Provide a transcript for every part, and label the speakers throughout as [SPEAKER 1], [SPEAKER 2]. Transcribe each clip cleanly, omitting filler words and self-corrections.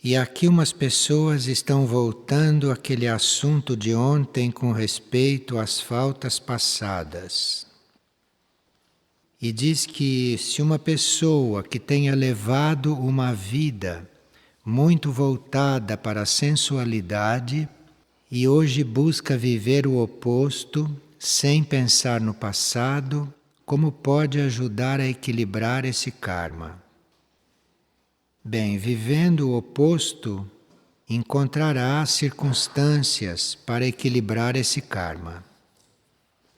[SPEAKER 1] E aqui umas pessoas estão voltando àquele assunto de ontem com respeito às faltas passadas. E diz que se uma pessoa que tenha levado uma vida muito voltada para a sensualidade e hoje busca viver o oposto, sem pensar no passado, como pode ajudar a equilibrar esse karma? Bem, vivendo o oposto, encontrará circunstâncias para equilibrar esse karma.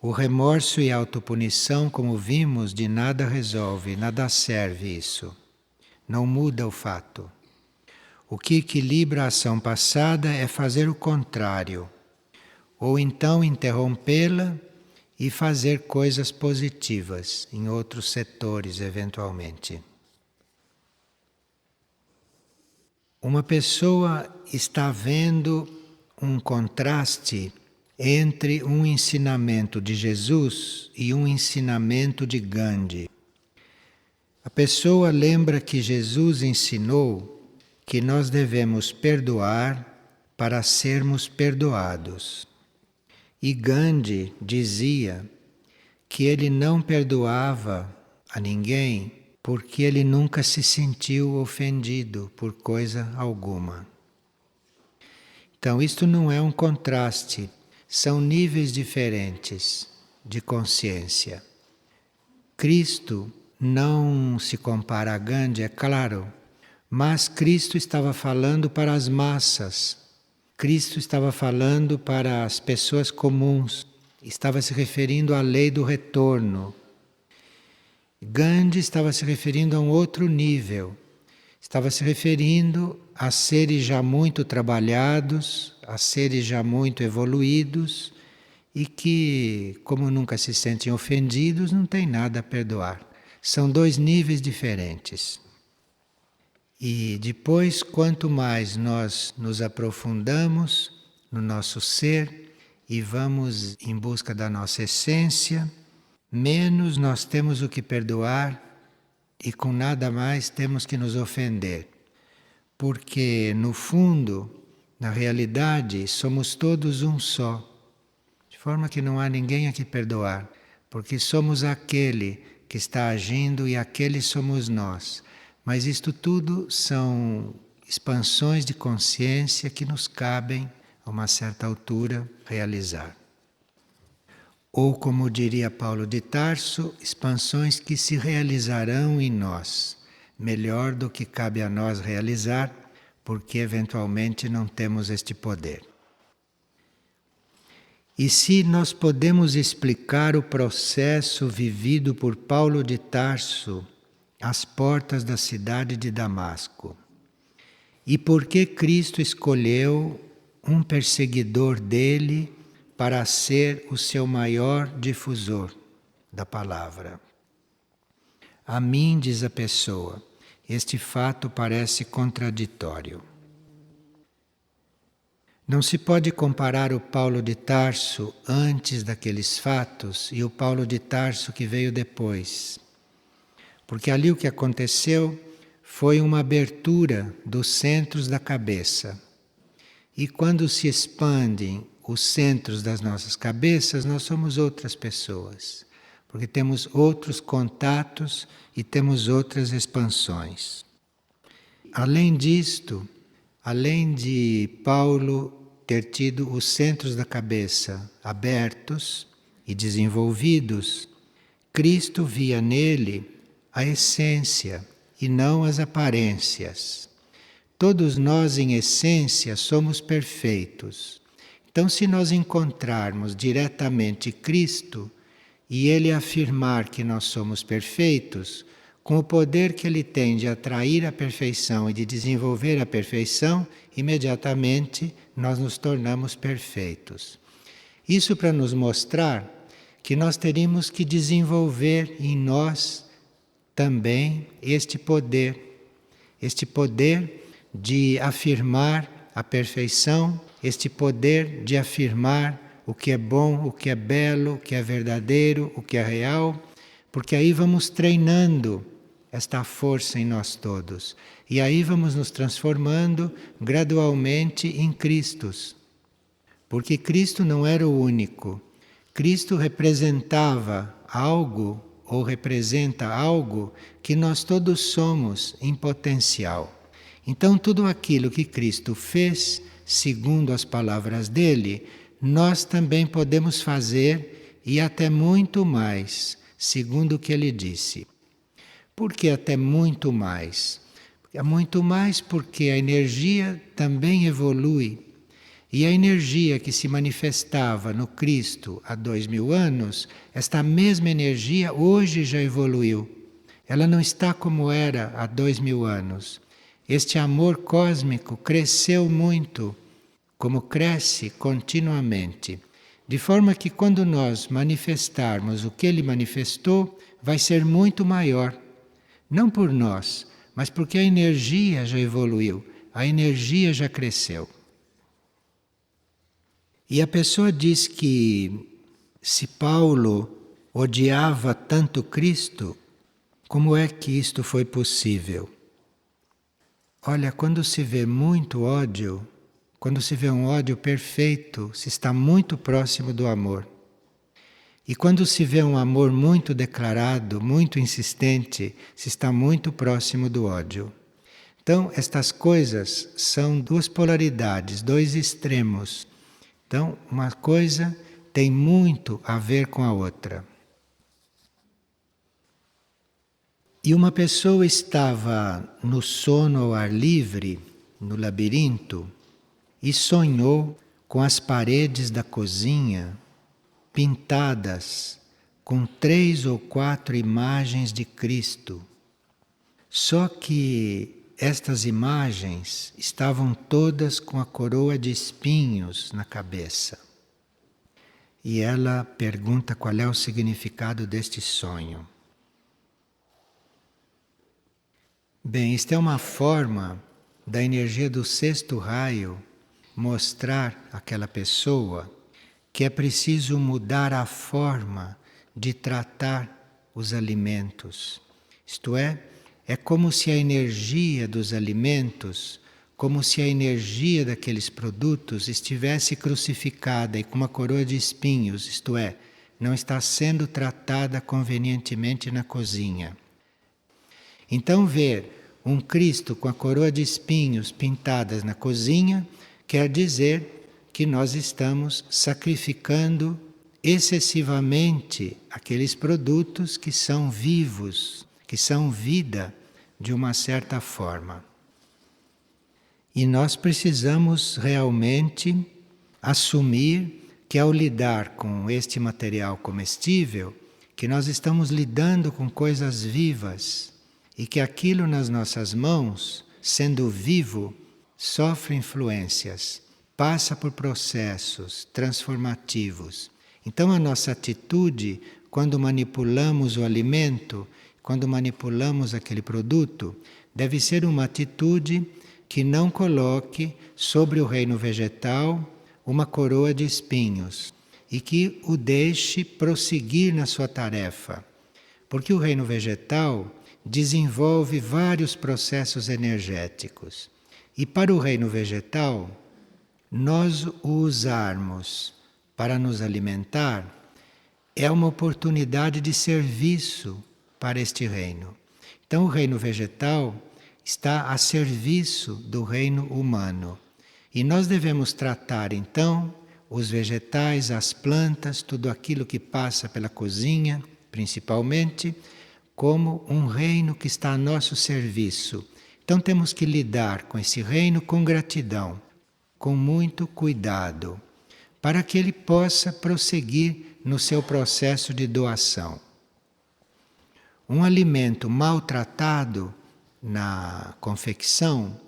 [SPEAKER 1] O remorso e a autopunição, como vimos, de nada resolve, nada serve isso. Não muda o fato. O que equilibra a ação passada é fazer o contrário, ou então interrompê-la e fazer coisas positivas em outros setores, eventualmente. Uma pessoa está vendo um contraste entre um ensinamento de Jesus e um ensinamento de Gandhi. A pessoa lembra que Jesus ensinou que nós devemos perdoar para sermos perdoados. E Gandhi dizia que ele não perdoava a ninguém porque ele nunca se sentiu ofendido por coisa alguma. Então, isto não é um contraste, são níveis diferentes de consciência. Cristo não se compara a Gandhi, é claro, mas Cristo estava falando para as massas. Cristo estava falando para as pessoas comuns, estava se referindo à lei do retorno. Gandhi estava se referindo a um outro nível, estava se referindo a seres já muito trabalhados, a seres já muito evoluídos e que, como nunca se sentem ofendidos, não tem nada a perdoar. São dois níveis diferentes. E depois, quanto mais nós nos aprofundamos no nosso ser e vamos em busca da nossa essência, menos nós temos o que perdoar e com nada mais temos que nos ofender. Porque, no fundo, na realidade, somos todos um só. De forma que não há ninguém a que perdoar. Porque somos aquele que está agindo e aquele somos nós. Mas isto tudo são expansões de consciência que nos cabem, a uma certa altura, realizar. Ou, como diria Paulo de Tarso, expansões que se realizarão em nós, melhor do que cabe a nós realizar, porque eventualmente não temos este poder. E se nós podemos explicar o processo vivido por Paulo de Tarso às portas da cidade de Damasco, e por que Cristo escolheu um perseguidor dele para ser o seu maior difusor da palavra. A mim, diz a pessoa, este fato parece contraditório. Não se pode comparar o Paulo de Tarso antes daqueles fatos e o Paulo de Tarso que veio depois. Porque ali o que aconteceu foi uma abertura dos centros da cabeça. E quando se expandem os centros das nossas cabeças, nós somos outras pessoas, porque temos outros contatos e temos outras expansões. Além disto, além de Paulo ter tido os centros da cabeça abertos e desenvolvidos, Cristo via nele a essência e não as aparências. Todos nós, em essência, somos perfeitos. Então, se nós encontrarmos diretamente Cristo e Ele afirmar que nós somos perfeitos, com o poder que Ele tem de atrair a perfeição e de desenvolver a perfeição, imediatamente nós nos tornamos perfeitos. Isso para nos mostrar que nós teríamos que desenvolver em nós também este poder de afirmar a perfeição, este poder de afirmar o que é bom, o que é belo, o que é verdadeiro, o que é real, porque aí vamos treinando esta força em nós todos. E aí vamos nos transformando gradualmente em Cristos. Porque Cristo não era o único. Cristo representava algo, ou representa algo, que nós todos somos em potencial. Então, tudo aquilo que Cristo fez, segundo as palavras dele, nós também podemos fazer e até muito mais, segundo o que ele disse. Por que até muito mais? Muito mais porque a energia também evolui. E a energia que se manifestava no Cristo há 2000 anos, esta mesma energia hoje já evoluiu. Ela não está como era há 2000 anos. Este amor cósmico cresceu muito, como cresce continuamente. De forma que quando nós manifestarmos o que ele manifestou, vai ser muito maior. Não por nós, mas porque a energia já evoluiu, a energia já cresceu. E a pessoa diz que se Paulo odiava tanto Cristo, como é que isto foi possível? Olha, quando se vê muito ódio, quando se vê um ódio perfeito, se está muito próximo do amor. E quando se vê um amor muito declarado, muito insistente, se está muito próximo do ódio. Então, estas coisas são duas polaridades, dois extremos. Então, uma coisa tem muito a ver com a outra. E uma pessoa estava no sono ao ar livre, no labirinto, e sonhou com as paredes da cozinha pintadas com 3 ou 4 imagens de Cristo. Só que estas imagens estavam todas com a coroa de espinhos na cabeça. E ela pergunta qual é o significado deste sonho. Bem, isto é uma forma da energia do sexto raio mostrar àquela pessoa que é preciso mudar a forma de tratar os alimentos. Isto é como se a energia dos alimentos, como se a energia daqueles produtos estivesse crucificada e com uma coroa de espinhos, isto é, não está sendo tratada convenientemente na cozinha. Então, ver um Cristo com a coroa de espinhos pintadas na cozinha quer dizer que nós estamos sacrificando excessivamente aqueles produtos que são vivos, que são vida de uma certa forma. E nós precisamos realmente assumir que ao lidar com este material comestível, que nós estamos lidando com coisas vivas e que aquilo nas nossas mãos, sendo vivo, sofre influências, passa por processos transformativos. Então a nossa atitude, quando manipulamos o alimento, quando manipulamos aquele produto, deve ser uma atitude que não coloque sobre o reino vegetal uma coroa de espinhos e que o deixe prosseguir na sua tarefa. Porque o reino vegetal desenvolve vários processos energéticos. E para o reino vegetal, nós o usarmos para nos alimentar é uma oportunidade de serviço para este reino. Então o reino vegetal está a serviço do reino humano. E nós devemos tratar então os vegetais, as plantas, tudo aquilo que passa pela cozinha, principalmente, como um reino que está a nosso serviço. Então temos que lidar com esse reino com gratidão, com muito cuidado, para que ele possa prosseguir no seu processo de doação. Um alimento maltratado na confecção,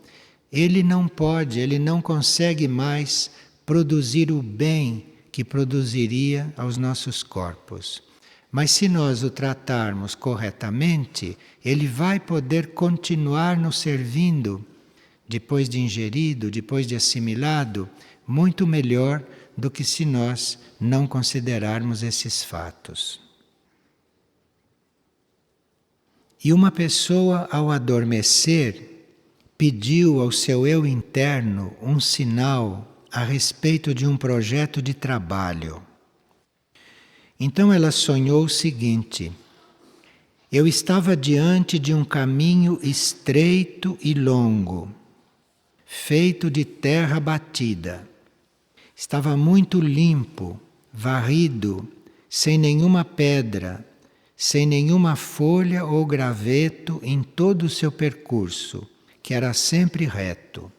[SPEAKER 1] ele não consegue mais produzir o bem que produziria aos nossos corpos. Mas se nós o tratarmos corretamente, ele vai poder continuar nos servindo, depois de ingerido, depois de assimilado, muito melhor do que se nós não considerarmos esses fatos. E uma pessoa, ao adormecer, pediu ao seu eu interno um sinal a respeito de um projeto de trabalho. Então ela sonhou o seguinte: eu estava diante de um caminho estreito e longo, feito de terra batida. Estava muito limpo, varrido, sem nenhuma pedra, sem nenhuma folha ou graveto em todo o seu percurso, que era sempre reto.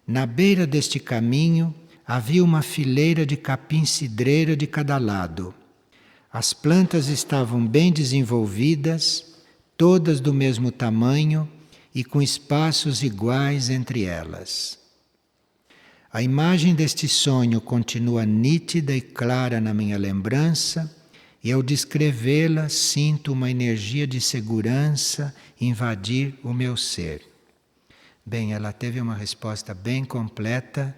[SPEAKER 1] Na beira deste caminho havia uma fileira de capim-cidreira de cada lado. As plantas estavam bem desenvolvidas, todas do mesmo tamanho e com espaços iguais entre elas. A imagem deste sonho continua nítida e clara na minha lembrança, e ao descrevê-la sinto uma energia de segurança invadir o meu ser. Bem, ela teve uma resposta bem completa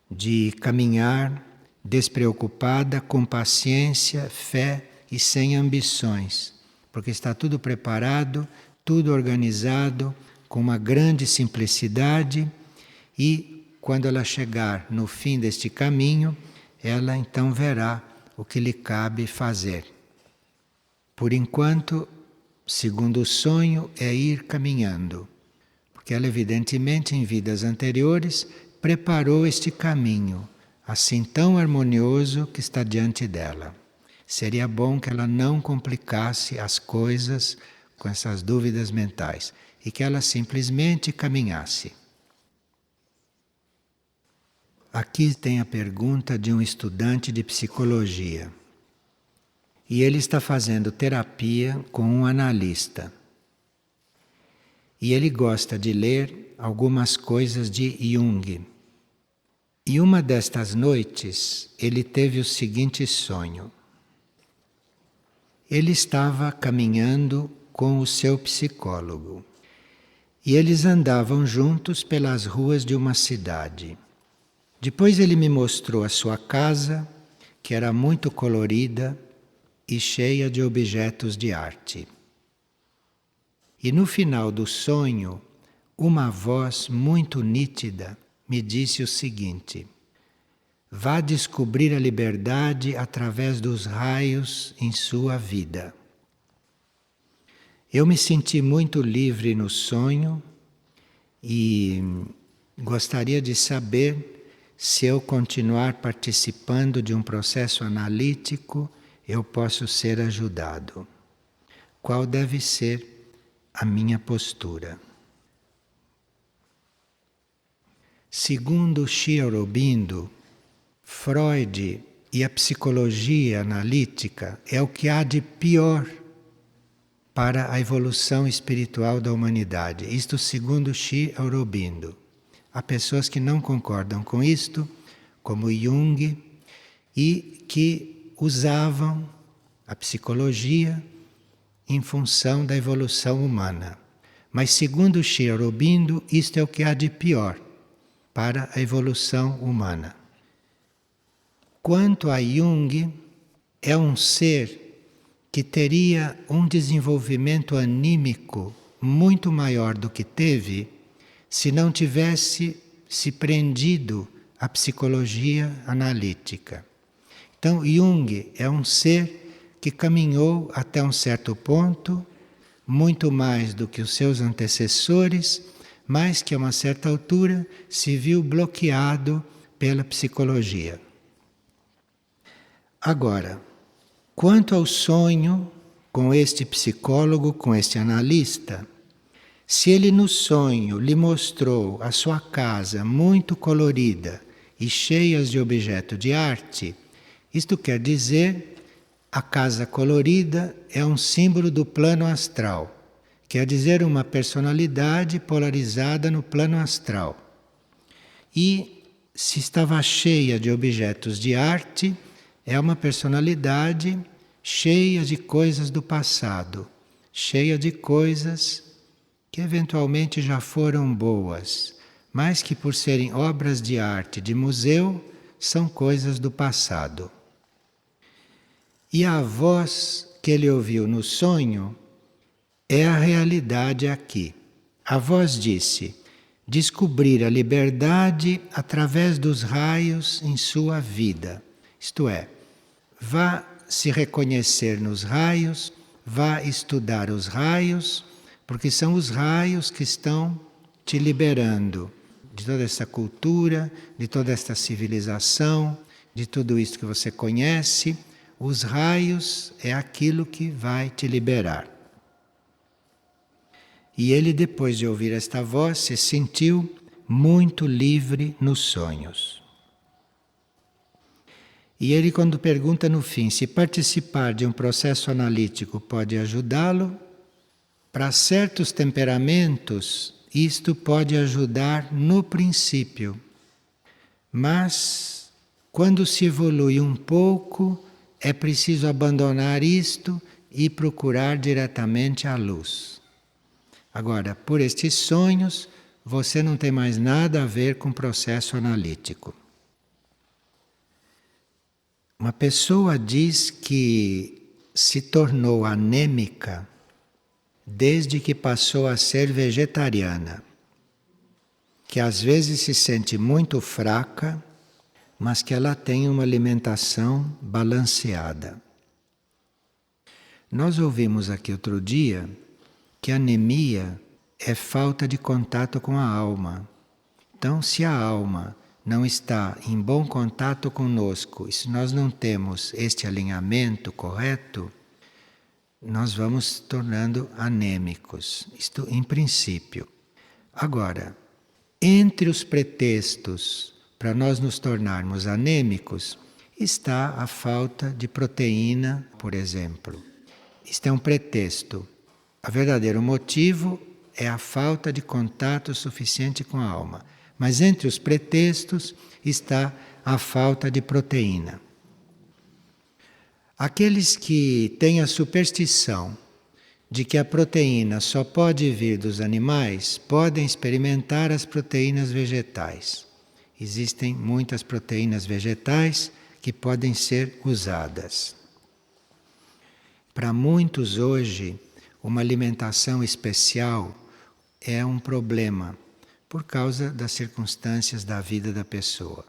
[SPEAKER 1] de caminhar despreocupada, com paciência, fé e sem ambições, porque está tudo preparado, tudo organizado, com uma grande simplicidade, e quando ela chegar no fim deste caminho, ela então verá o que lhe cabe fazer. Por enquanto, segundo o sonho, é ir caminhando, porque ela evidentemente em vidas anteriores preparou este caminho, assim tão harmonioso que está diante dela. Seria bom que ela não complicasse as coisas com essas dúvidas mentais e que ela simplesmente caminhasse. Aqui tem a pergunta de um estudante de psicologia. E ele está fazendo terapia com um analista. E ele gosta de ler algumas coisas de Jung. E uma destas noites, ele teve o seguinte sonho. Ele estava caminhando com o seu psicólogo. E eles andavam juntos pelas ruas de uma cidade. Depois ele me mostrou a sua casa, que era muito colorida e cheia de objetos de arte. E no final do sonho, uma voz muito nítida me disse o seguinte: vá descobrir a liberdade através dos raios em sua vida. Eu me senti muito livre no sonho e gostaria de saber se eu continuar participando de um processo analítico, eu posso ser ajudado. Qual deve ser a minha postura? Segundo Sri Aurobindo, Freud e a psicologia analítica é o que há de pior para a evolução espiritual da humanidade. Isto segundo Sri Aurobindo. Há pessoas que não concordam com isto, como Jung, e que usavam a psicologia em função da evolução humana. Mas segundo Sri Aurobindo, isto é o que há de pior para a evolução humana. Quanto a Jung, é um ser que teria um desenvolvimento anímico muito maior do que teve se não tivesse se prendido à psicologia analítica. Então, Jung é um ser que caminhou até um certo ponto, muito mais do que os seus antecessores, mas que a uma certa altura se viu bloqueado pela psicologia. Agora, quanto ao sonho com este psicólogo, com este analista, se ele no sonho lhe mostrou a sua casa muito colorida e cheia de objetos de arte, isto quer dizer, a casa colorida é um símbolo do plano astral. Quer dizer, uma personalidade polarizada no plano astral. E se estava cheia de objetos de arte, é uma personalidade cheia de coisas do passado, cheia de coisas que eventualmente já foram boas, mas que por serem obras de arte de museu, são coisas do passado. E a voz que ele ouviu no sonho é a realidade aqui. A voz disse: descobrir a liberdade através dos raios em sua vida. Isto é, vá se reconhecer nos raios, vá estudar os raios, porque são os raios que estão te liberando de toda essa cultura, de toda esta civilização, de tudo isso que você conhece. Os raios é aquilo que vai te liberar. E ele, depois de ouvir esta voz, se sentiu muito livre nos sonhos. E ele, quando pergunta no fim se participar de um processo analítico pode ajudá-lo, para certos temperamentos, isto pode ajudar no princípio. Mas, quando se evolui um pouco, é preciso abandonar isto e procurar diretamente a luz. Agora, por estes sonhos, você não tem mais nada a ver com o processo analítico. Uma pessoa diz que se tornou anêmica desde que passou a ser vegetariana, que às vezes se sente muito fraca, mas que ela tem uma alimentação balanceada. Nós ouvimos aqui outro dia que anemia é falta de contato com a alma. Então, se a alma não está em bom contato conosco, e se nós não temos este alinhamento correto, nós vamos tornando anêmicos. Isto em princípio. Agora, entre os pretextos para nós nos tornarmos anêmicos, está a falta de proteína, por exemplo. Isto é um pretexto. O verdadeiro motivo é a falta de contato suficiente com a alma. Mas entre os pretextos está a falta de proteína. Aqueles que têm a superstição de que a proteína só pode vir dos animais, podem experimentar as proteínas vegetais. Existem muitas proteínas vegetais que podem ser usadas. Para muitos hoje, uma alimentação especial é um problema por causa das circunstâncias da vida da pessoa.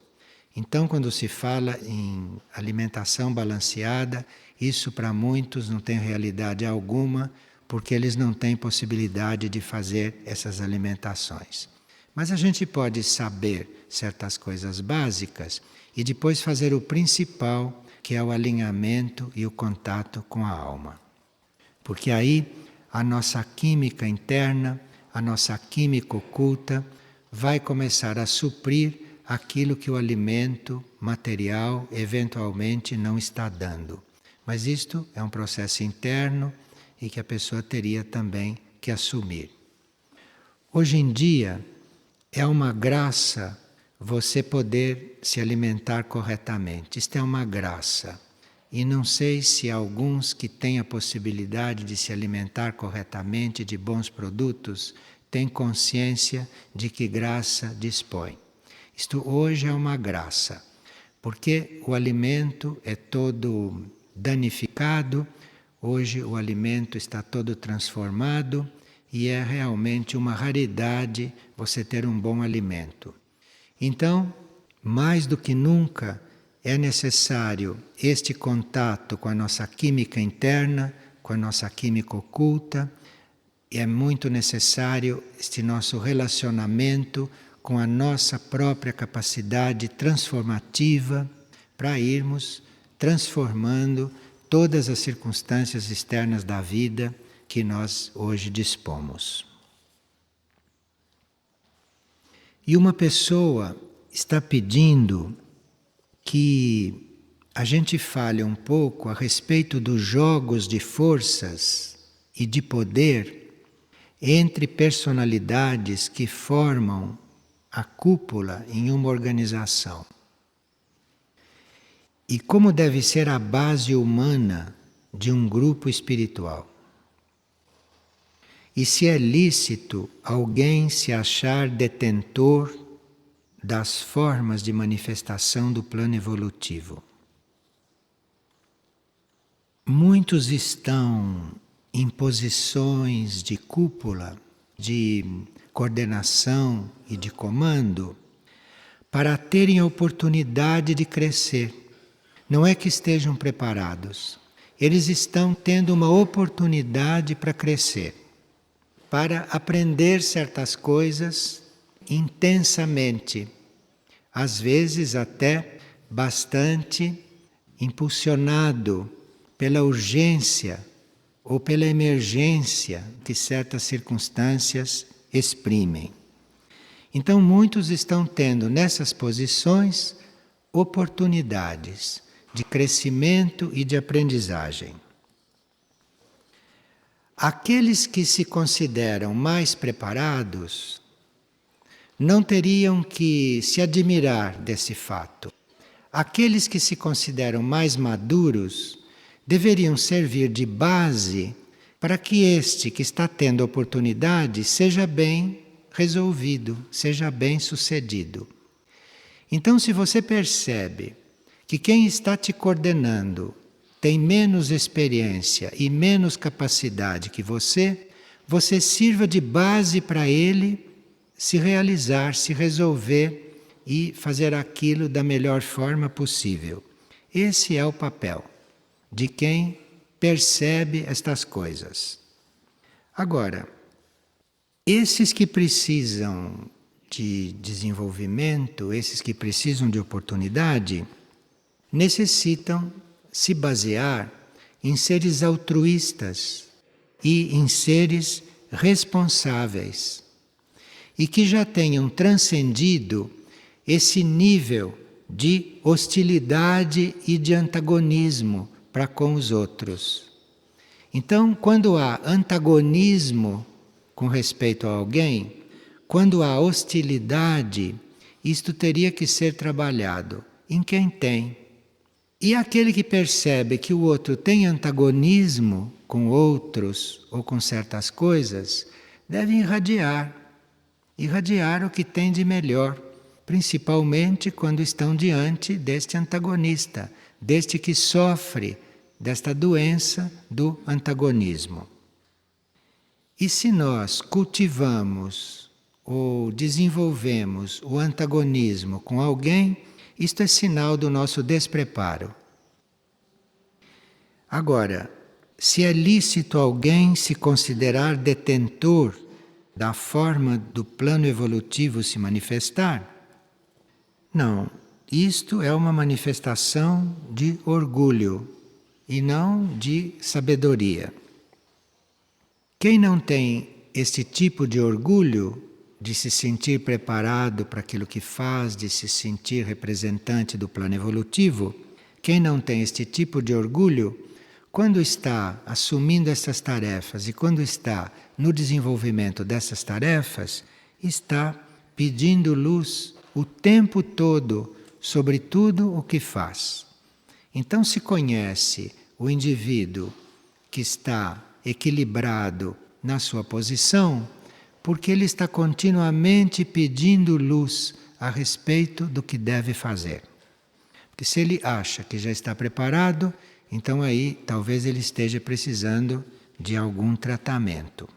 [SPEAKER 1] Então, quando se fala em alimentação balanceada, isso para muitos não tem realidade alguma, porque eles não têm possibilidade de fazer essas alimentações. Mas a gente pode saber certas coisas básicas e depois fazer o principal, que é o alinhamento e o contato com a alma. Porque aí a nossa química interna, a nossa química oculta, vai começar a suprir aquilo que o alimento material eventualmente não está dando. Mas isto é um processo interno e que a pessoa teria também que assumir. Hoje em dia é uma graça você poder se alimentar corretamente. Isto é uma graça. E não sei se alguns que têm a possibilidade de se alimentar corretamente de bons produtos têm consciência de que graça dispõe. Isto hoje é uma graça, porque o alimento é todo danificado, hoje o alimento está todo transformado e é realmente uma raridade você ter um bom alimento. Então, mais do que nunca, é necessário este contato com a nossa química interna, com a nossa química oculta, e é muito necessário este nosso relacionamento com a nossa própria capacidade transformativa para irmos transformando todas as circunstâncias externas da vida que nós hoje dispomos. E uma pessoa está pedindo que a gente fale um pouco a respeito dos jogos de forças e de poder entre personalidades que formam a cúpula em uma organização. E como deve ser a base humana de um grupo espiritual. E se é lícito alguém se achar detentor das formas de manifestação do plano evolutivo. Muitos estão em posições de cúpula, de coordenação e de comando, para terem a oportunidade de crescer. Não é que estejam preparados, eles estão tendo uma oportunidade para crescer, para aprender certas coisas intensamente, às vezes até bastante impulsionado pela urgência ou pela emergência que certas circunstâncias exprimem. Então muitos estão tendo nessas posições oportunidades de crescimento e de aprendizagem. Aqueles que se consideram mais preparados não teriam que se admirar desse fato. Aqueles que se consideram mais maduros deveriam servir de base para que este que está tendo oportunidade seja bem resolvido, seja bem sucedido. Então, se você percebe que quem está te coordenando tem menos experiência e menos capacidade que você sirva de base para ele se realizar, se resolver e fazer aquilo da melhor forma possível. Esse é o papel de quem percebe estas coisas. Agora, esses que precisam de desenvolvimento, esses que precisam de oportunidade, necessitam se basear em seres altruístas e em seres responsáveis e que já tenham transcendido esse nível de hostilidade e de antagonismo para com os outros. Então, quando há antagonismo com respeito a alguém, quando há hostilidade, isto teria que ser trabalhado em quem tem. E aquele que percebe que o outro tem antagonismo com outros ou com certas coisas, deve irradiar o que tem de melhor, principalmente quando estão diante deste antagonista, deste que sofre desta doença do antagonismo. E se nós cultivamos ou desenvolvemos o antagonismo com alguém, isto é sinal do nosso despreparo. Agora, se é lícito alguém se considerar detentor da forma do plano evolutivo se manifestar? Não, isto é uma manifestação de orgulho e não de sabedoria. Quem não tem este tipo de orgulho, de se sentir preparado para aquilo que faz, de se sentir representante do plano evolutivo, quem não tem este tipo de orgulho, quando está assumindo essas tarefas e quando está no desenvolvimento dessas tarefas, está pedindo luz o tempo todo sobre tudo o que faz. Então se conhece o indivíduo que está equilibrado na sua posição, porque ele está continuamente pedindo luz a respeito do que deve fazer. Porque se ele acha que já está preparado, então aí talvez ele esteja precisando de algum tratamento.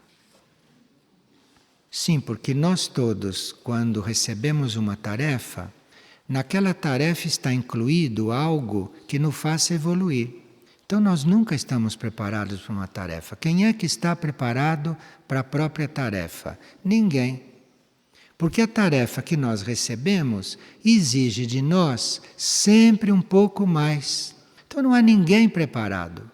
[SPEAKER 1] Sim, porque nós todos, quando recebemos uma tarefa, naquela tarefa está incluído algo que nos faça evoluir. Então nós nunca estamos preparados para uma tarefa. Quem é que está preparado para a própria tarefa? Ninguém. Porque a tarefa que nós recebemos exige de nós sempre um pouco mais. Então não há ninguém preparado.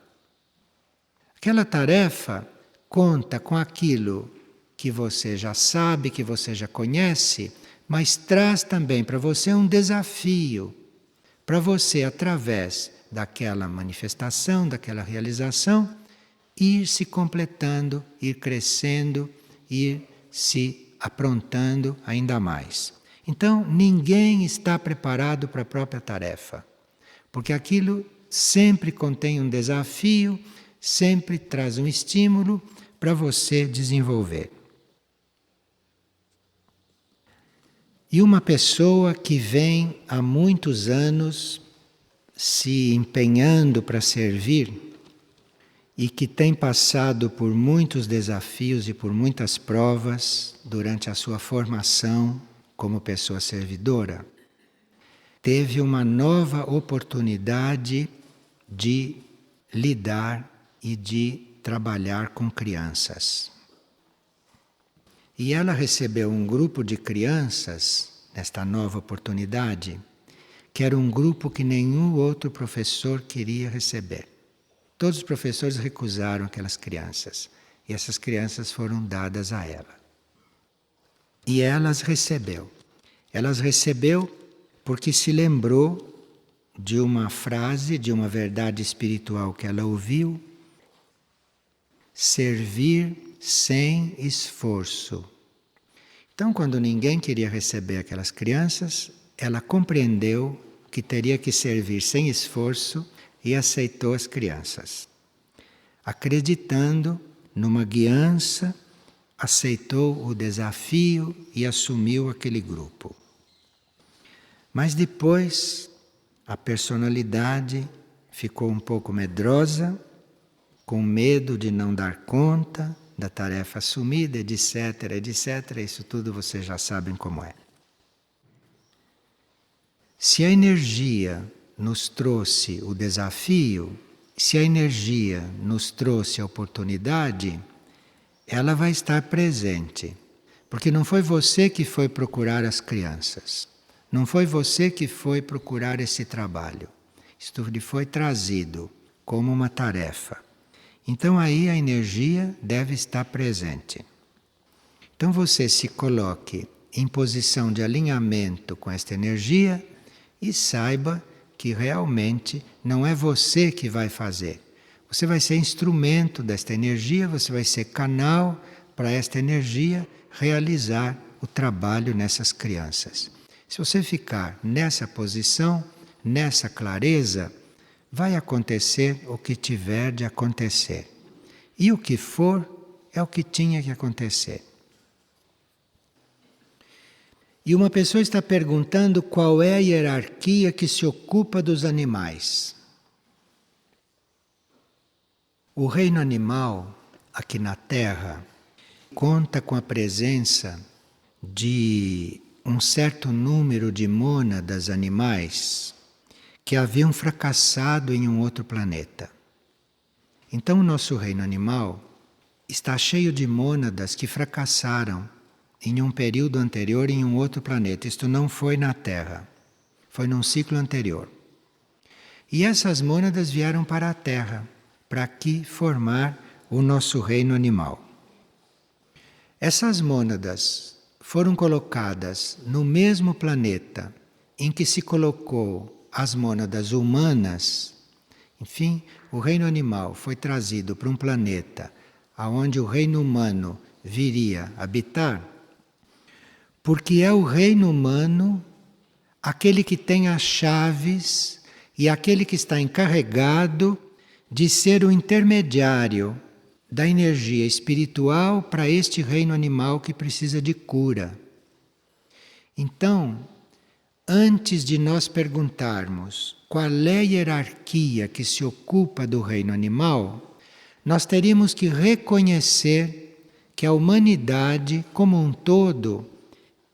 [SPEAKER 1] Aquela tarefa conta com aquilo que você já sabe, que você já conhece, mas traz também para você um desafio, para você, através daquela manifestação, daquela realização, ir se completando, ir crescendo, ir se aprontando ainda mais. Então, ninguém está preparado para a própria tarefa, porque aquilo sempre contém um desafio, sempre traz um estímulo para você desenvolver. E uma pessoa que vem há muitos anos se empenhando para servir e que tem passado por muitos desafios e por muitas provas durante a sua formação como pessoa servidora, teve uma nova oportunidade de lidar e de trabalhar com crianças. E ela recebeu um grupo de crianças, nesta nova oportunidade, que era um grupo que nenhum outro professor queria receber. Todos os professores recusaram aquelas crianças, e essas crianças foram dadas a ela. E elas recebeu. Elas recebeu porque se lembrou de uma frase, de uma verdade espiritual que ela ouviu: servir sem esforço. Então, quando ninguém queria receber aquelas crianças, ela compreendeu que teria que servir sem esforço e aceitou as crianças. Acreditando numa guiança, aceitou o desafio e assumiu aquele grupo. Mas depois, a personalidade ficou um pouco medrosa, com medo de não dar conta da tarefa assumida, etc, etc. Isso tudo vocês já sabem como é. Se a energia nos trouxe o desafio, se a energia nos trouxe a oportunidade, ela vai estar presente. Porque não foi você que foi procurar as crianças. Não foi você que foi procurar esse trabalho. Isto lhe foi trazido como uma tarefa. Então aí a energia deve estar presente. Então você se coloque em posição de alinhamento com esta energia e saiba que realmente não é você que vai fazer. Você vai ser instrumento desta energia, você vai ser canal para esta energia realizar o trabalho nessas crianças. Se você ficar nessa posição, nessa clareza, vai acontecer o que tiver de acontecer. E o que for, é o que tinha que acontecer. E uma pessoa está perguntando qual é a hierarquia que se ocupa dos animais. O reino animal, aqui na Terra, conta com a presença de um certo número de mônadas animais que haviam fracassado em um outro planeta. Então o nosso reino animal está cheio de mônadas que fracassaram em um período anterior em um outro planeta. Isto não foi na Terra, foi num ciclo anterior. E essas mônadas vieram para a Terra, para aqui formar o nosso reino animal. Essas mônadas foram colocadas no mesmo planeta em que se colocou as mônadas humanas. Enfim, o reino animal foi trazido para um planeta onde o reino humano viria habitar, porque é o reino humano aquele que tem as chaves e aquele que está encarregado de ser o intermediário da energia espiritual para este reino animal que precisa de cura. Então, antes de nós perguntarmos qual é a hierarquia que se ocupa do reino animal, nós teríamos que reconhecer que a humanidade como um todo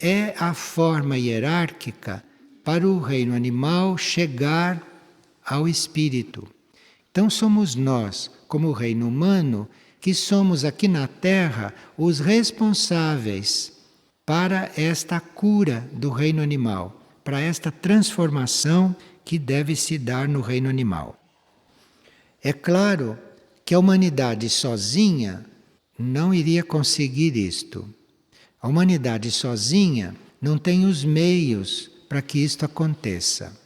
[SPEAKER 1] é a forma hierárquica para o reino animal chegar ao espírito. Então somos nós, como reino humano, que somos aqui na Terra os responsáveis para esta cura do reino animal, para esta transformação que deve se dar no reino animal. É claro que a humanidade sozinha não iria conseguir isto. A humanidade sozinha não tem os meios para que isto aconteça.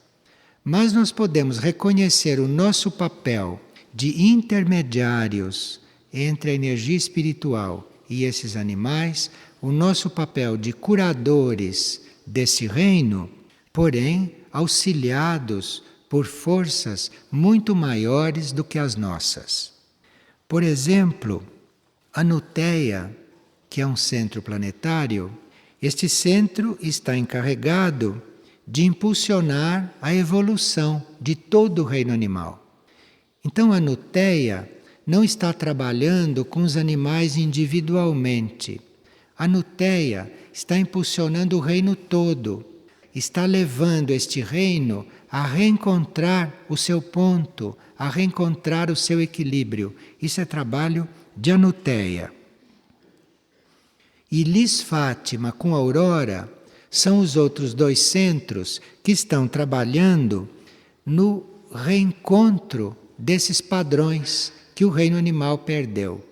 [SPEAKER 1] Mas nós podemos reconhecer o nosso papel de intermediários entre a energia espiritual e esses animais, o nosso papel de curadores desse reino, porém auxiliados por forças muito maiores do que as nossas. Por exemplo, a Nuteia, que é um centro planetário, este centro está encarregado de impulsionar a evolução de todo o reino animal. Então a Nuteia não está trabalhando com os animais individualmente. A Nuteia está impulsionando o reino todo, está levando este reino a reencontrar o seu ponto, a reencontrar o seu equilíbrio. Isso é trabalho de Anuteia. E Lis Fátima com Aurora são os outros dois centros que estão trabalhando no reencontro desses padrões que o reino animal perdeu.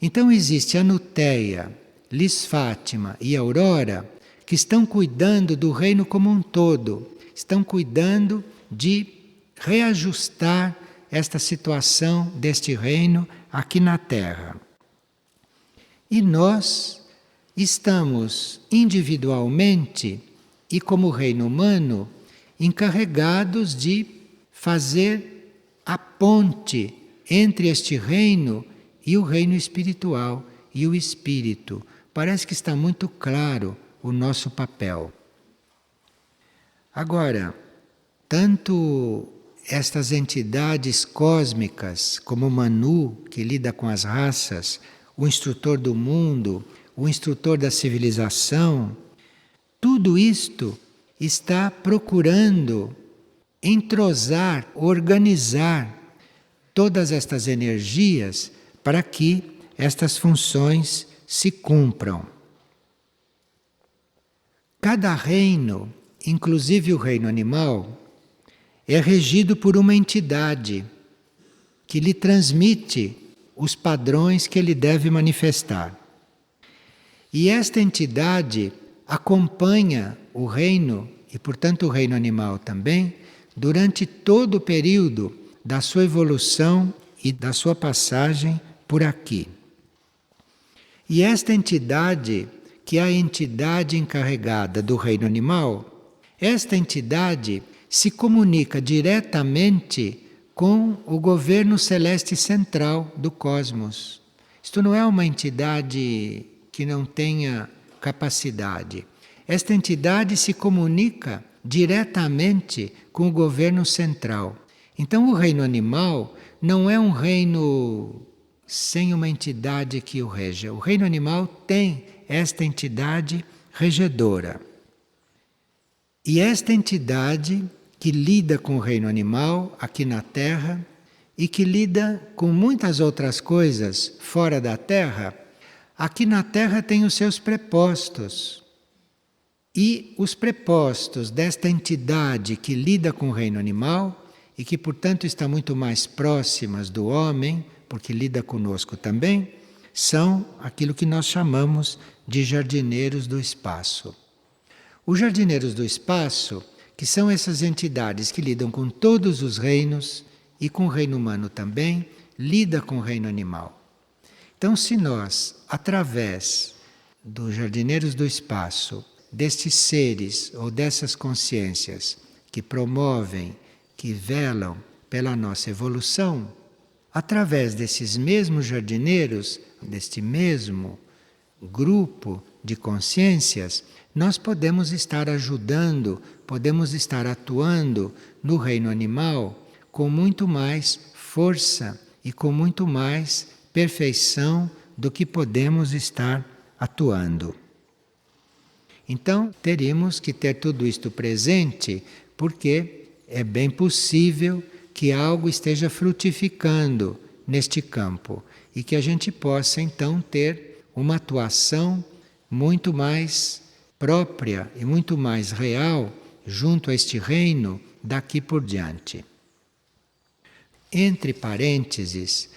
[SPEAKER 1] Então existe a Nuteia, Lis Fátima e Aurora que estão cuidando do reino como um todo, estão cuidando de reajustar esta situação deste reino aqui na Terra. E nós estamos individualmente e como reino humano encarregados de fazer a ponte entre este reino e o reino espiritual e o espírito. Parece que está muito claro o nosso papel. Agora, tanto estas entidades cósmicas, como Manu, que lida com as raças, o instrutor do mundo, o instrutor da civilização, tudo isto está procurando entrosar, organizar todas estas energias para que estas funções se cumpram. Cada reino, inclusive o reino animal, é regido por uma entidade que lhe transmite os padrões que ele deve manifestar. E esta entidade acompanha o reino, e portanto o reino animal também, durante todo o período da sua evolução e da sua passagem por aqui. E esta entidade, que é a entidade encarregada do reino animal, esta entidade se comunica diretamente com o governo celeste central do cosmos. Isto não é uma entidade que não tenha capacidade. Esta entidade se comunica diretamente com o governo central. Então o reino animal não é um reino sem uma entidade que o reja. O reino animal tem esta entidade regedora. E esta entidade que lida com o reino animal aqui na Terra e que lida com muitas outras coisas fora da Terra, aqui na Terra tem os seus prepostos. E os prepostos desta entidade que lida com o reino animal e que, portanto, está muito mais próximas do homem, porque lida conosco também, são aquilo que nós chamamos de jardineiros do espaço. Os jardineiros do espaço, que são essas entidades que lidam com todos os reinos e com o reino humano também, lida com o reino animal. Então, se nós, através dos jardineiros do espaço, destes seres ou dessas consciências que promovem, que velam pela nossa evolução, através desses mesmos jardineiros, deste mesmo grupo de consciências, nós podemos estar ajudando, podemos estar atuando no reino animal com muito mais força e com muito mais perfeição do que podemos estar atuando. Então, teríamos que ter tudo isto presente, porque é bem possível que algo esteja frutificando neste campo e que a gente possa então ter uma atuação muito mais própria e muito mais real junto a este reino daqui por diante. Entre parênteses,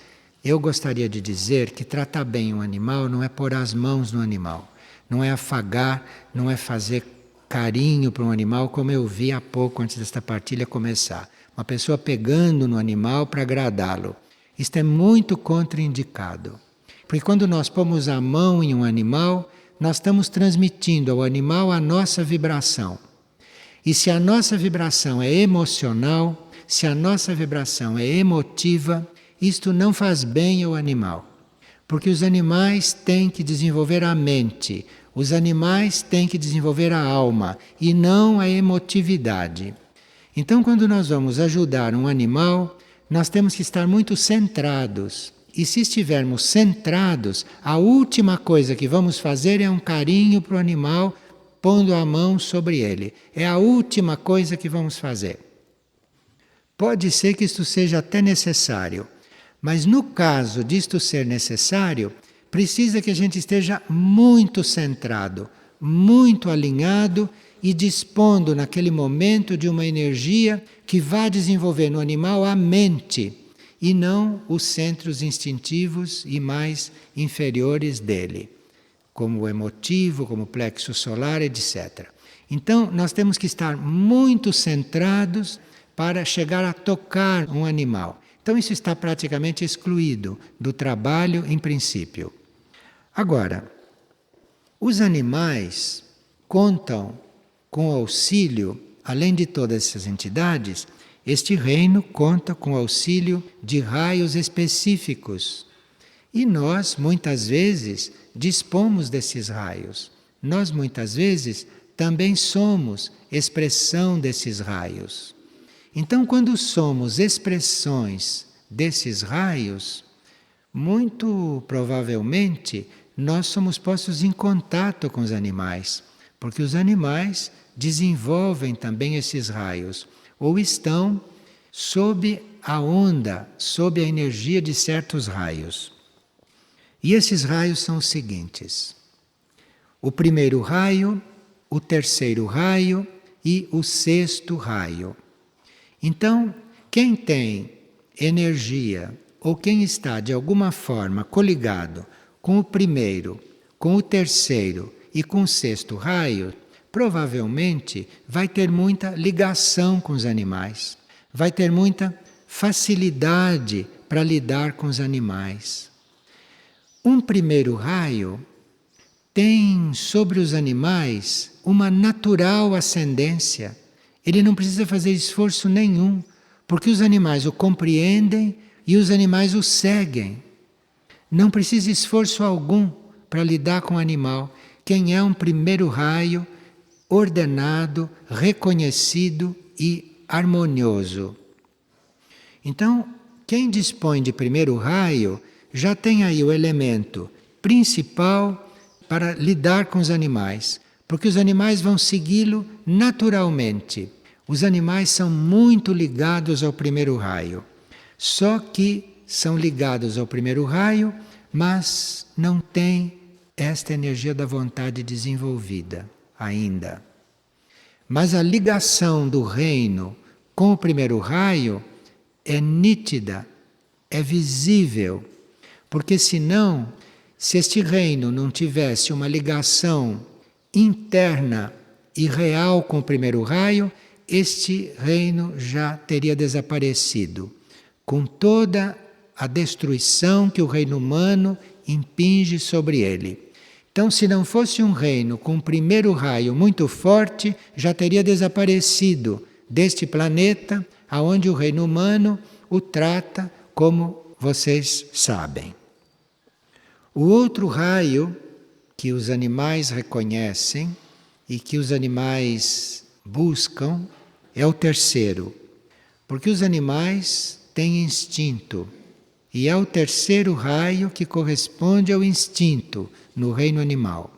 [SPEAKER 1] eu gostaria de dizer que tratar bem um animal não é pôr as mãos no animal, não é afagar, não é fazer carinho para um animal, como eu vi há pouco antes desta partilha começar. Uma pessoa pegando no animal para agradá-lo. Isto é muito contraindicado. Porque quando nós pomos a mão em um animal, nós estamos transmitindo ao animal a nossa vibração. E se a nossa vibração é emocional, se a nossa vibração é emotiva, isto não faz bem ao animal. Porque os animais têm que desenvolver a mente, os animais têm que desenvolver a alma e não a emotividade. Então, quando nós vamos ajudar um animal, nós temos que estar muito centrados. E se estivermos centrados, a última coisa que vamos fazer é um carinho para o animal, pondo a mão sobre ele. É a última coisa que vamos fazer. Pode ser que isto seja até necessário, mas no caso disto ser necessário, precisa que a gente esteja muito centrado, muito alinhado e dispondo naquele momento de uma energia que vá desenvolver no animal a mente e não os centros instintivos e mais inferiores dele, como o emotivo, como o plexo solar, etc. Então, nós temos que estar muito centrados para chegar a tocar um animal. Então, isso está praticamente excluído do trabalho em princípio. Agora, os animais contam com o auxílio, além de todas essas entidades, este reino conta com o auxílio de raios específicos. E nós, muitas vezes, dispomos desses raios. Nós, muitas vezes, também somos expressão desses raios. Então, quando somos expressões desses raios, muito provavelmente nós somos postos em contato com os animais, porque os animais desenvolvem também esses raios, ou estão sob a onda, sob a energia de certos raios. E esses raios são os seguintes: o primeiro raio, o terceiro raio e o sexto raio. Então, quem tem energia ou quem está de alguma forma coligado com o primeiro, com o terceiro e com o sexto raio, provavelmente vai ter muita ligação com os animais, vai ter muita facilidade para lidar com os animais. Um primeiro raio tem sobre os animais uma natural ascendência. Ele não precisa fazer esforço nenhum, porque os animais o compreendem e os animais o seguem. Não precisa esforço algum para lidar com o animal. Quem é um primeiro raio ordenado, reconhecido e harmonioso. Então, quem dispõe de primeiro raio já tem aí o elemento principal para lidar com os animais, porque os animais vão segui-lo naturalmente. Os animais são muito ligados ao primeiro raio, só que são ligados ao primeiro raio, mas não têm esta energia da vontade desenvolvida ainda. Mas a ligação do reino com o primeiro raio é nítida, é visível, porque senão, se este reino não tivesse uma ligação interna e real com o primeiro raio, este reino já teria desaparecido, com toda a destruição que o reino humano impinge sobre ele. Então, se não fosse um reino com o primeiro raio muito forte, já teria desaparecido deste planeta, aonde o reino humano o trata como vocês sabem. O outro raio que os animais reconhecem e que os animais buscam é o terceiro, porque os animais têm instinto, e é o terceiro raio que corresponde ao instinto no reino animal.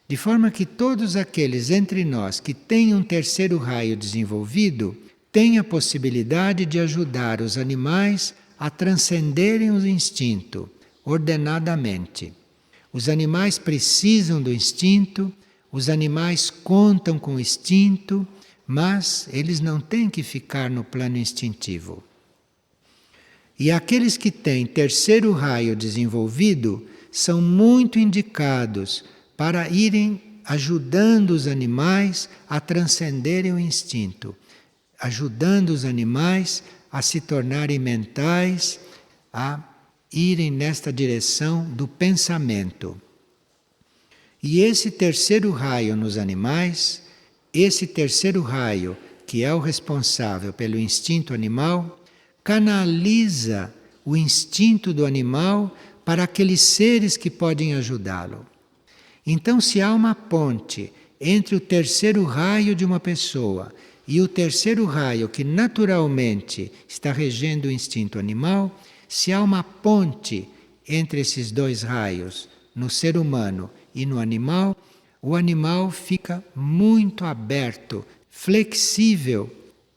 [SPEAKER 1] De forma que todos aqueles entre nós que têm um terceiro raio desenvolvido têm a possibilidade de ajudar os animais a transcenderem o instinto ordenadamente. Os animais precisam do instinto, os animais contam com o instinto, mas eles não têm que ficar no plano instintivo. E aqueles que têm terceiro raio desenvolvido são muito indicados para irem ajudando os animais a transcenderem o instinto, ajudando os animais a se tornarem mentais, a irem nesta direção do pensamento. E esse terceiro raio nos animais, esse terceiro raio, que é o responsável pelo instinto animal, canaliza o instinto do animal para aqueles seres que podem ajudá-lo. Então, se há uma ponte entre o terceiro raio de uma pessoa e o terceiro raio, que naturalmente está regendo o instinto animal, se há uma ponte entre esses dois raios, no ser humano e no animal, o animal fica muito aberto, flexível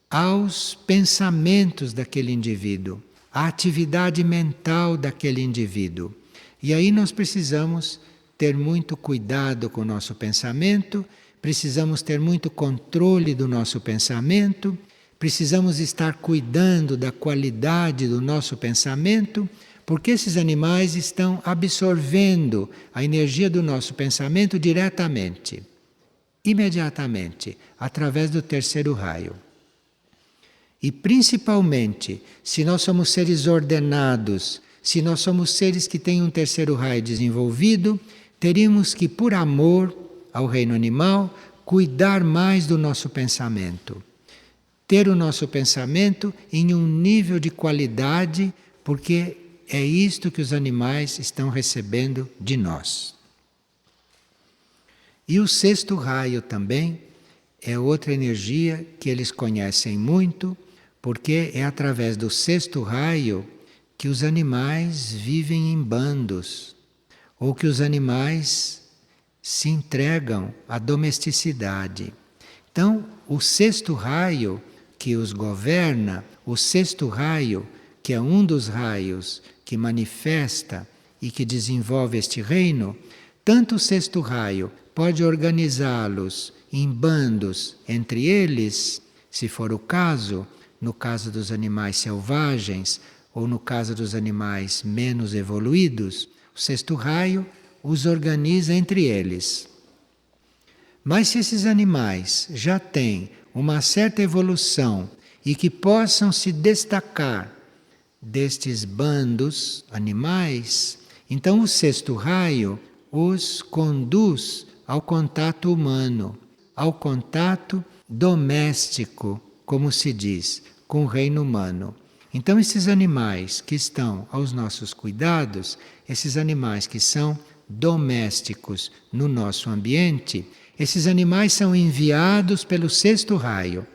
[SPEAKER 1] aos pensamentos daquele indivíduo, à atividade mental daquele indivíduo. E aí nós precisamos ter muito cuidado com o nosso pensamento, precisamos ter muito controle do nosso pensamento, precisamos estar cuidando da qualidade do nosso pensamento, porque esses animais estão absorvendo a energia do nosso pensamento diretamente, imediatamente, através do terceiro raio. E principalmente, se nós somos seres ordenados, se nós somos seres que têm um terceiro raio desenvolvido, teríamos que, por amor ao reino animal, cuidar mais do nosso pensamento. Ter o nosso pensamento em um nível de qualidade, porque é isto que os animais estão recebendo de nós. E o sexto raio também é outra energia que eles conhecem muito, porque é através do sexto raio que os animais vivem em bandos, ou que os animais se entregam à domesticidade. Então, o sexto raio que os governa, o sexto raio, que é um dos raios que manifesta e que desenvolve este reino, tanto o sexto raio pode organizá-los em bandos entre eles, se for o caso, no caso dos animais selvagens ou no caso dos animais menos evoluídos, o sexto raio os organiza entre eles. Mas se esses animais já têm uma certa evolução e que possam se destacar destes bandos animais, então o sexto raio os conduz ao contato humano, ao contato doméstico, como se diz, com o reino humano. Então esses animais que estão aos nossos cuidados, esses animais que são domésticos no nosso ambiente, esses animais são enviados pelo sexto raio.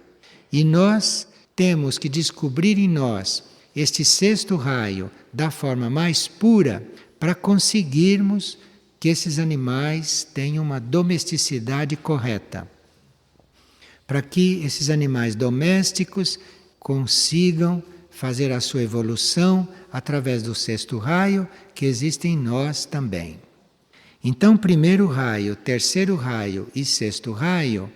[SPEAKER 1] E nós temos que descobrir em nós este sexto raio da forma mais pura para conseguirmos que esses animais tenham uma domesticidade correta. Para que esses animais domésticos consigam fazer a sua evolução através do sexto raio que existe em nós também. Então, primeiro raio, terceiro raio e sexto raio,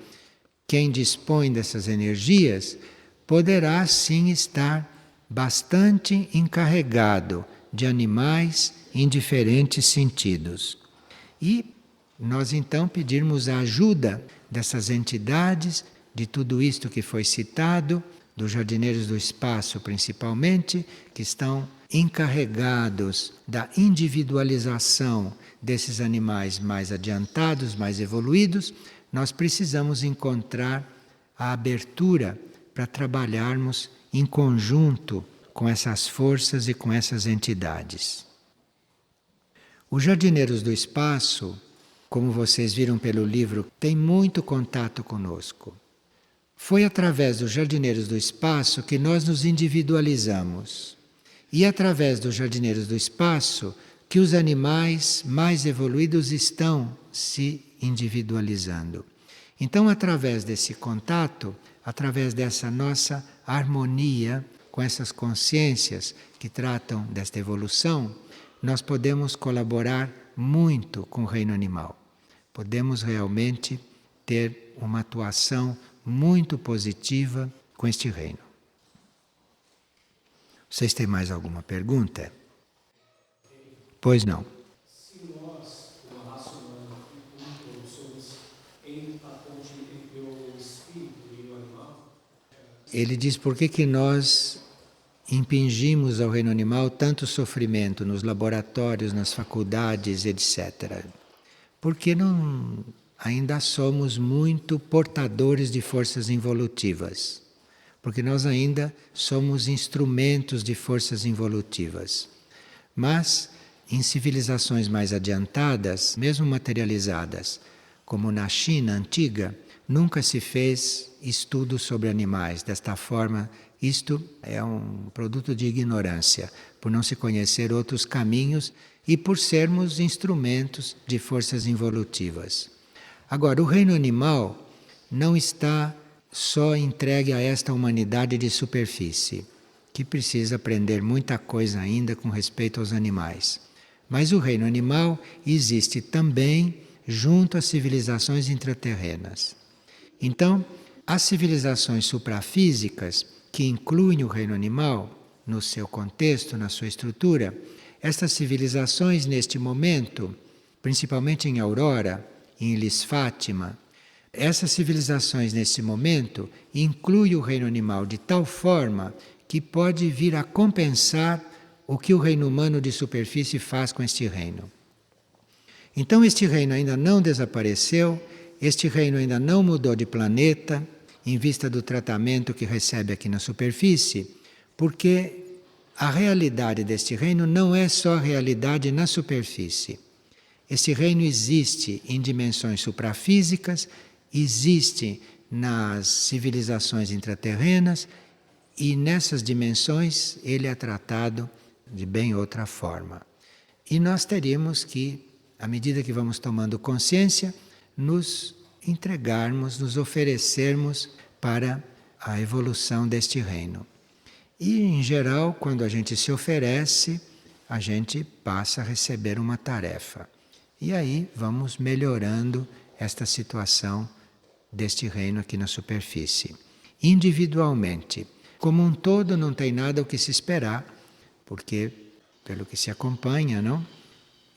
[SPEAKER 1] quem dispõe dessas energias poderá sim estar bastante encarregado de animais em diferentes sentidos. E nós então pedirmos a ajuda dessas entidades, de tudo isto que foi citado, dos jardineiros do espaço principalmente, que estão encarregados da individualização desses animais mais adiantados, mais evoluídos, nós precisamos encontrar a abertura para trabalharmos em conjunto com essas forças e com essas entidades. Os jardineiros do espaço, como vocês viram pelo livro, têm muito contato conosco. Foi através dos jardineiros do espaço que nós nos individualizamos. E através dos jardineiros do espaço que os animais mais evoluídos estão se individualizando. Então, através desse contato, através dessa nossa harmonia com essas consciências que tratam desta evolução, nós podemos colaborar muito com o reino animal. Podemos realmente ter uma atuação muito positiva com este reino. Vocês têm mais alguma pergunta? Pois não.
[SPEAKER 2] Se nós, como raça humana, somos a ponte entre o espírito e o animal,
[SPEAKER 1] Ele diz por que nós impingimos ao reino animal tanto sofrimento nos laboratórios, nas faculdades, etc. Porque ainda somos muito portadores de forças involutivas. Porque nós ainda somos instrumentos de forças involutivas. Mas, em civilizações mais adiantadas, mesmo materializadas, como na China antiga, nunca se fez estudo sobre animais. Desta forma, isto é um produto de ignorância, por não se conhecer outros caminhos e por sermos instrumentos de forças involutivas. Agora, o reino animal não está só entregue a esta humanidade de superfície, que precisa aprender muita coisa ainda com respeito aos animais. Mas o reino animal existe também junto às civilizações intraterrenas. Então, as civilizações suprafísicas, que incluem o reino animal no seu contexto, na sua estrutura, estas civilizações neste momento, principalmente em Aurora, em Elis Fátima, essas civilizações nesse momento incluem o reino animal de tal forma que pode vir a compensar o que o reino humano de superfície faz com este reino. Então este reino ainda não desapareceu, este reino ainda não mudou de planeta, em vista do tratamento que recebe aqui na superfície, porque a realidade deste reino não é só a realidade na superfície. Este reino existe em dimensões suprafísicas, existe nas civilizações intraterrenas e nessas dimensões ele é tratado de bem outra forma. E nós teríamos que, à medida que vamos tomando consciência, nos entregarmos, nos oferecermos para a evolução deste reino. E, em geral, quando a gente se oferece, a gente passa a receber uma tarefa. E aí vamos melhorando esta situação deste reino aqui na superfície. Individualmente, como um todo, não tem nada o que se esperar, porque, pelo que se acompanha, não?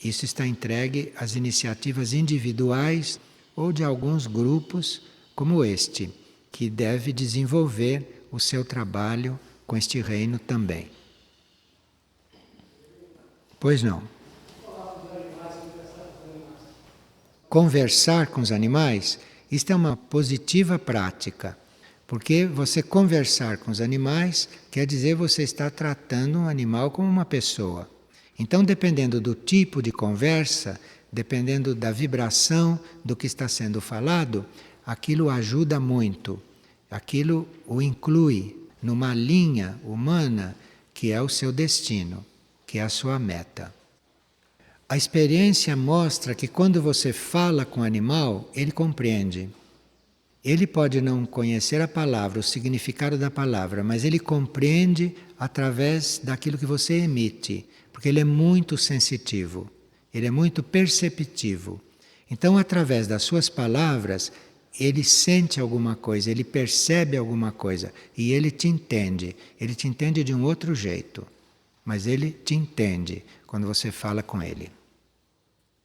[SPEAKER 1] Isso está entregue às iniciativas individuais ou de alguns grupos como este, que deve desenvolver o seu trabalho com este reino também. Pois não. Conversar com os animais, isto é uma positiva prática, porque você conversar com os animais quer dizer você está tratando um animal como uma pessoa. Então, dependendo do tipo de conversa, dependendo da vibração do que está sendo falado, aquilo ajuda muito, aquilo o inclui numa linha humana que é o seu destino, que é a sua meta. A experiência mostra que quando você fala com o animal, ele compreende. Ele pode não conhecer a palavra, o significado da palavra, mas ele compreende através daquilo que você emite, porque ele é muito sensitivo, ele é muito perceptivo. Então, através das suas palavras, ele sente alguma coisa, ele percebe alguma coisa e ele te entende. Ele te entende de um outro jeito, mas ele te entende quando você fala com ele.